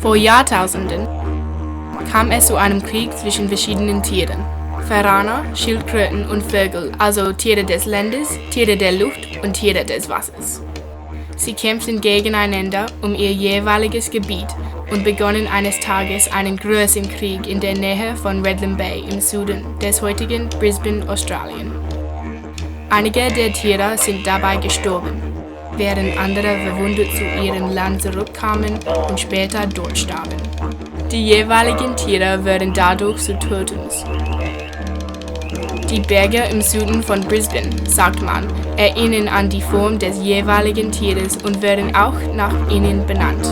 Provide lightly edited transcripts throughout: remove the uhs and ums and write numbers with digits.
Vor Jahrtausenden kam es zu einem Krieg zwischen verschiedenen Tieren. Varaner, Schildkröten und Vögel, also Tiere des Landes, Tiere der Luft und Tiere des Wassers. Sie kämpften gegeneinander um ihr jeweiliges Gebiet und begonnen eines Tages einen großen Krieg in der Nähe von Redland Bay im Süden des heutigen Brisbane, Australien. Einige der Tiere sind dabei gestorben, während andere verwundet zu ihrem Land zurückkamen und später dort starben. Die jeweiligen Tiere wurden dadurch zu Totems. Die Berge im Süden von Brisbane, sagt man, erinnern an die Form des jeweiligen Tieres und werden auch nach ihnen benannt.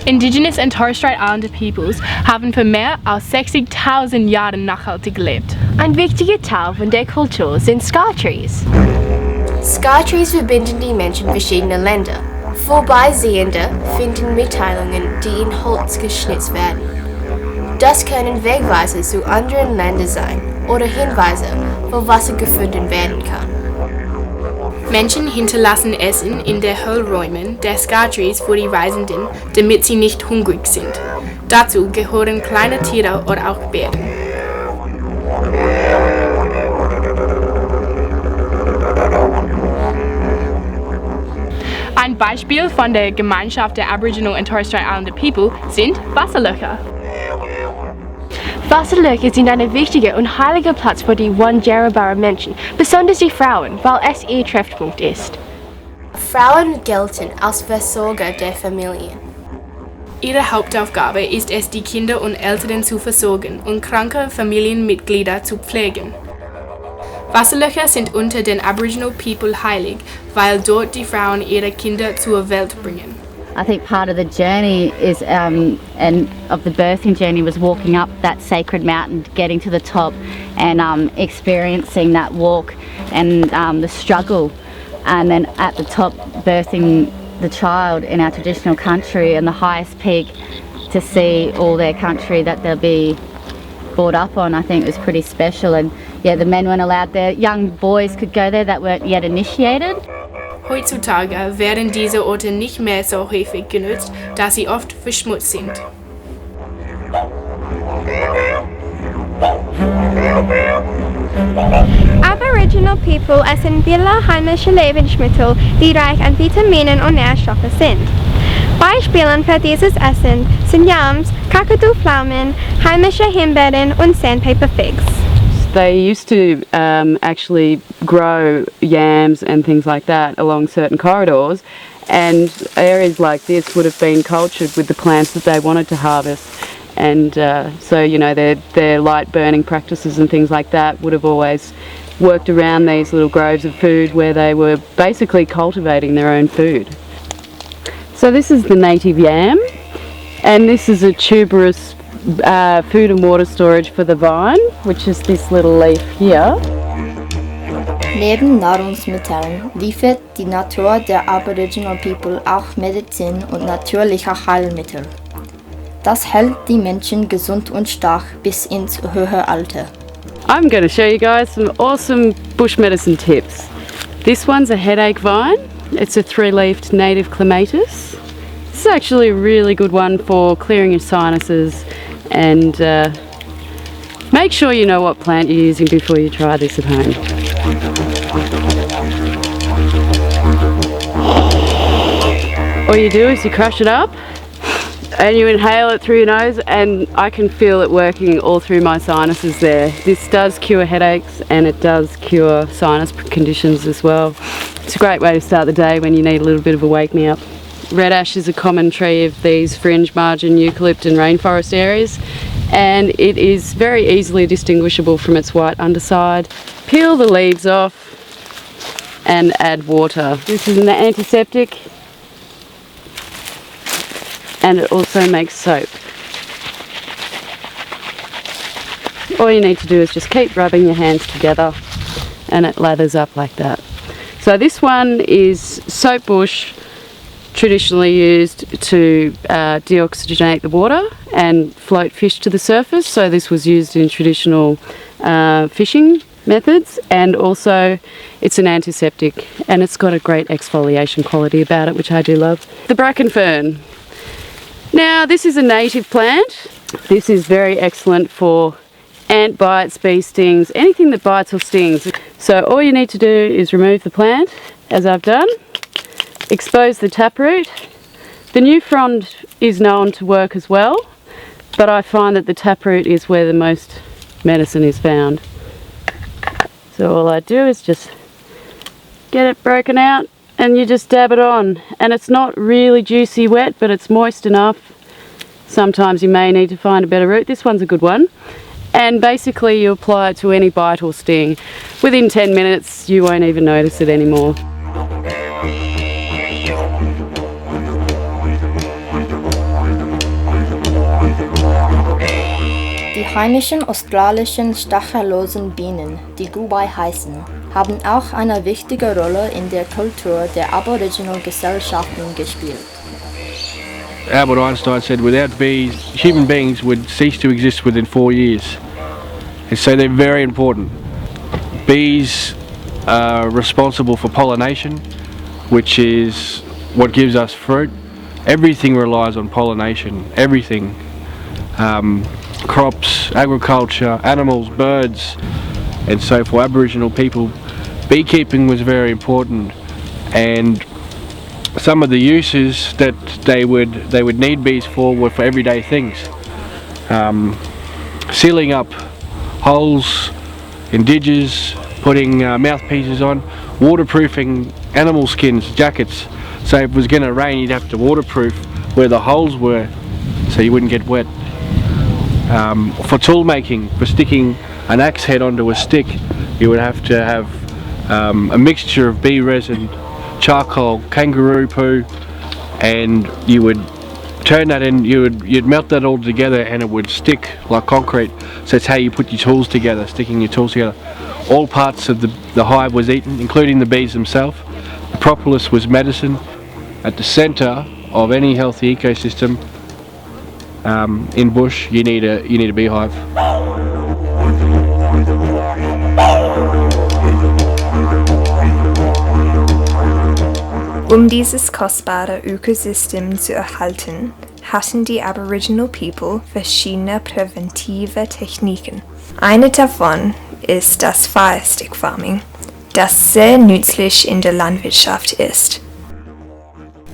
Indigenous and Torres Strait Islander Peoples haben für mehr als 60.000 Jahren nachhaltig gelebt. Ein wichtiger Teil von der Kultur sind Scar-Trees. Scar-Trees verbinden die Menschen verschiedener Länder. Vorbeisehende finden Mitteilungen, die in Holz geschnitzt werden. Das können Wegweiser zu anderen Ländern sein oder Hinweise, wo Wasser gefunden werden kann. Menschen hinterlassen Essen in den Hohlräumen der Scar-Trees für die Reisenden, damit sie nicht hungrig sind. Dazu gehören kleine Tiere oder auch Bären. Ein Beispiel von der Gemeinschaft der Aboriginal and Torres Strait Islander People sind Wasserlöcher. Wasserlöcher sind ein wichtiger und heiliger Platz für die Wandjarabarra-Menschen, besonders die Frauen, weil es ihr Treffpunkt ist. Frauen gelten als Versorger der Familien. Ihre Hauptaufgabe ist es, die Kinder und Eltern zu versorgen und kranke Familienmitglieder zu pflegen. Wasserlöcher sind unter den Aboriginal People heilig, weil dort die Frauen ihre Kinder zur Welt bringen. I think part of the journey is, and of the birthing journey, was walking up that sacred mountain, getting to the top, and experiencing that walk and the struggle, and then at the top, birthing the child in our traditional country, and the highest peak to see all their country that they'll be brought up on. I think it was pretty special, and yeah, the men weren't allowed there. Young boys could go there that weren't yet initiated. Heutzutage werden diese Orte nicht mehr so häufig genutzt, da sie oft verschmutzt sind. Aboriginal People essen viele heimische Lebensmittel, die reich an Vitaminen und Nährstoffen sind. Beispiele für dieses Essen sind Yams, Kakadu-Pflaumen, heimische Himbeeren und Sandpaper Figs. They used to actually grow yams and things like that along certain corridors, and areas like this would have been cultured with the plants that they wanted to harvest, and so you know their light burning practices and things like that would have always worked around these little groves of food where they were basically cultivating their own food. So this is the native yam, and this is a tuberous food and water storage for the vine, which is this little leaf here. Neben Nahrungsmitteln liefert die Natur der Aboriginal People auch Medizin und natürliche Heilmittel. Das hält die Menschen gesund und stark bis ins hohe Alter. I'm going to show you guys some awesome bush medicine tips. This one's a headache vine. It's a 3-leafed native clematis. This is actually a really good one for clearing your sinuses, and make sure you know what plant you're using before you try this at home. All you do is you crush it up and you inhale it through your nose, and I can feel it working all through my sinuses there. This does cure headaches and it does cure sinus conditions as well. It's a great way to start the day when you need a little bit of a wake-me-up. Red ash is a common tree of these fringe, margin, eucalypt and rainforest areas, and it is very easily distinguishable from its white underside. Peel the leaves off and add water. This is an antiseptic and it also makes soap. All you need to do is just keep rubbing your hands together and it lathers up like that. So this one is soap bush, traditionally used to deoxygenate the water and float fish to the surface. So this was used in traditional fishing methods, and also it's an antiseptic and it's got a great exfoliation quality about it, which I do love. The bracken fern. Now this is a native plant. This is very excellent for ant bites, bee stings, anything that bites or stings. So all you need to do is remove the plant, as I've done. Expose the taproot. The new frond is known to work as well, but I find that the taproot is where the most medicine is found. So all I do is just get it broken out and you just dab it on, and it's not really juicy wet, but it's moist enough. Sometimes you may need to find a better root. This one's a good one. And basically you apply it to any bite or sting. Within 10 minutes you won't even notice it anymore. Die heimischen australischen stachellosen Bienen, die Gubai heißen, haben auch eine wichtige Rolle in der Kultur der Aboriginal-Gesellschaften gespielt. Albert Einstein said without bees, human beings would cease to exist within 4 years. And so they're very important. Bees are responsible for pollination, which is what gives us fruit. Everything relies on pollination, everything. Crops, agriculture, animals, birds. And so for Aboriginal people, beekeeping was very important. And some of the uses that they would need bees for were for everyday things. Sealing up holes in ditches, putting mouthpieces on, waterproofing animal skins, jackets. So if it was going to rain, you'd have to waterproof where the holes were so you wouldn't get wet. For tool making, for sticking an axe head onto a stick, you would have to have a mixture of bee resin, charcoal, kangaroo poo, and you would turn that in, you'd melt that all together and it would stick like concrete. So that's how you put your tools together, sticking your tools together. All parts of the hive was eaten, including the bees themselves. The propolis was medicine. At the centre of any healthy ecosystem in bush, you need a beehive. Dieses kostbare Ökosystem zu erhalten, hatten die Aboriginal People verschiedene präventive Techniken. Eine davon ist das Fire Stick Farming, das sehr nützlich in der Landwirtschaft ist.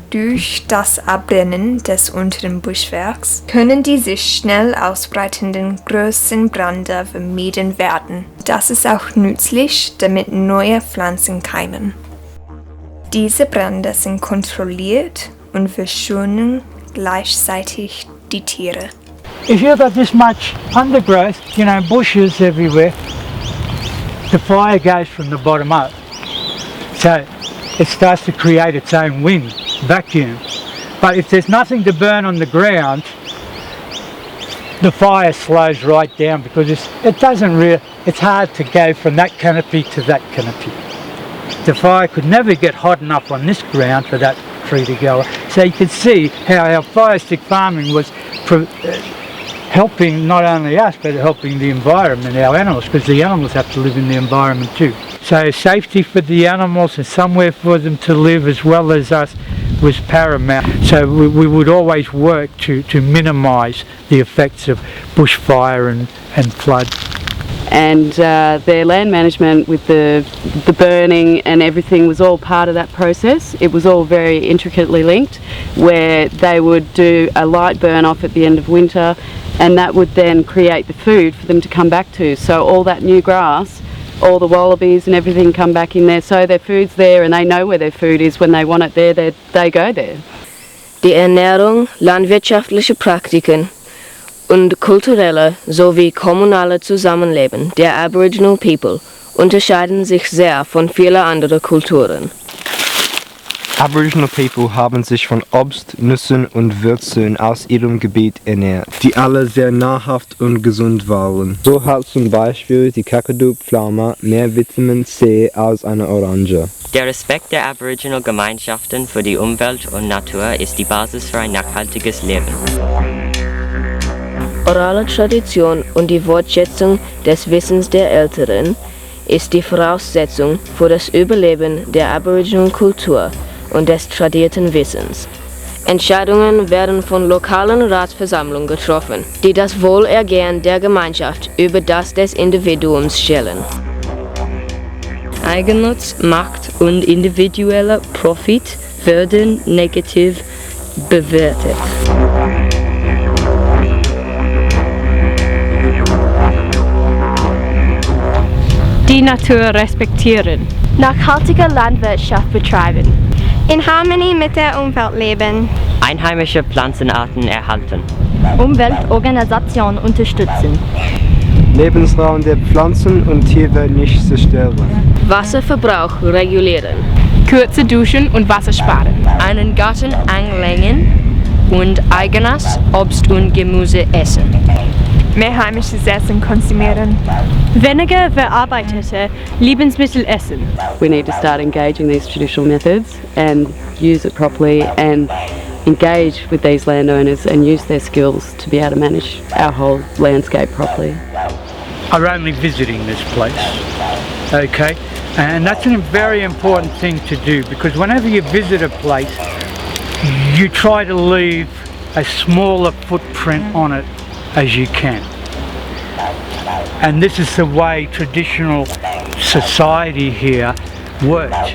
Durch das Abbrennen des unteren Buschwerks können die sich schnell ausbreitenden großen Brände vermieden werden. Das ist auch nützlich, damit neue Pflanzen keimen. Diese Brände sind kontrolliert und verschonen gleichzeitig die Tiere. If you've got this much undergrowth, bushes everywhere, the fire goes from the bottom up. So it starts to create its own wind, vacuum. But if there's nothing to burn on the ground, the fire slows right down because it's hard to go from that canopy to that canopy. The fire could never get hot enough on this ground for that tree to go. So you can see how our fire stick farming was helping not only us but helping the environment, our animals, because the animals have to live in the environment too. So safety for the animals and somewhere for them to live as well as us was paramount. So we would always work to minimise the effects of bushfire and flood. And their land management with the burning and everything was all part of that process. It was all very intricately linked, where they would do a light burn off at the end of winter, and that would then create the food for them to come back to. So all that new grass all the wallabies and everything come back in there, so their food's there and they know where their food is. When they want it there, they go there. Die Ernährung, landwirtschaftliche Praktiken und kulturelle sowie kommunale Zusammenleben der Aboriginal People unterscheiden sich sehr von vielen anderen Kulturen. Aboriginal People haben sich von Obst, Nüssen und Würzeln aus ihrem Gebiet ernährt, die alle sehr nahrhaft und gesund waren. So hat zum Beispiel die Kakadu-Pflaume mehr Vitamin C als eine Orange. Der Respekt der Aboriginal Gemeinschaften für die Umwelt und Natur ist die Basis für ein nachhaltiges Leben. Orale Tradition und die Wertschätzung des Wissens der Älteren ist die Voraussetzung für das Überleben der Aboriginal Kultur und des tradierten Wissens. Entscheidungen werden von lokalen Ratsversammlungen getroffen, die das Wohlergehen der Gemeinschaft über das des Individuums stellen. Eigennutz, Macht und individueller Profit werden negativ bewertet. Die Natur respektieren. Nachhaltige Landwirtschaft betreiben. In Harmonie mit der Umwelt leben. Einheimische Pflanzenarten erhalten. Umweltorganisationen unterstützen. Lebensraum der Pflanzen und Tiere nicht zerstören. Wasserverbrauch regulieren. Kürzer duschen und Wasser sparen. Einen Garten anlegen und eigenes Obst und Gemüse essen. Mehr heimisches Essen konsumieren. Weniger verarbeitete Lebensmittel essen. We need to start engaging these traditional methods and use it properly and engage with these landowners and use their skills to be able to manage our whole landscape properly. Are only visiting this place, okay? And that's a very important thing to do, because whenever you visit a place, you try to leave a smaller footprint on it as you can. And this is the way traditional society here works.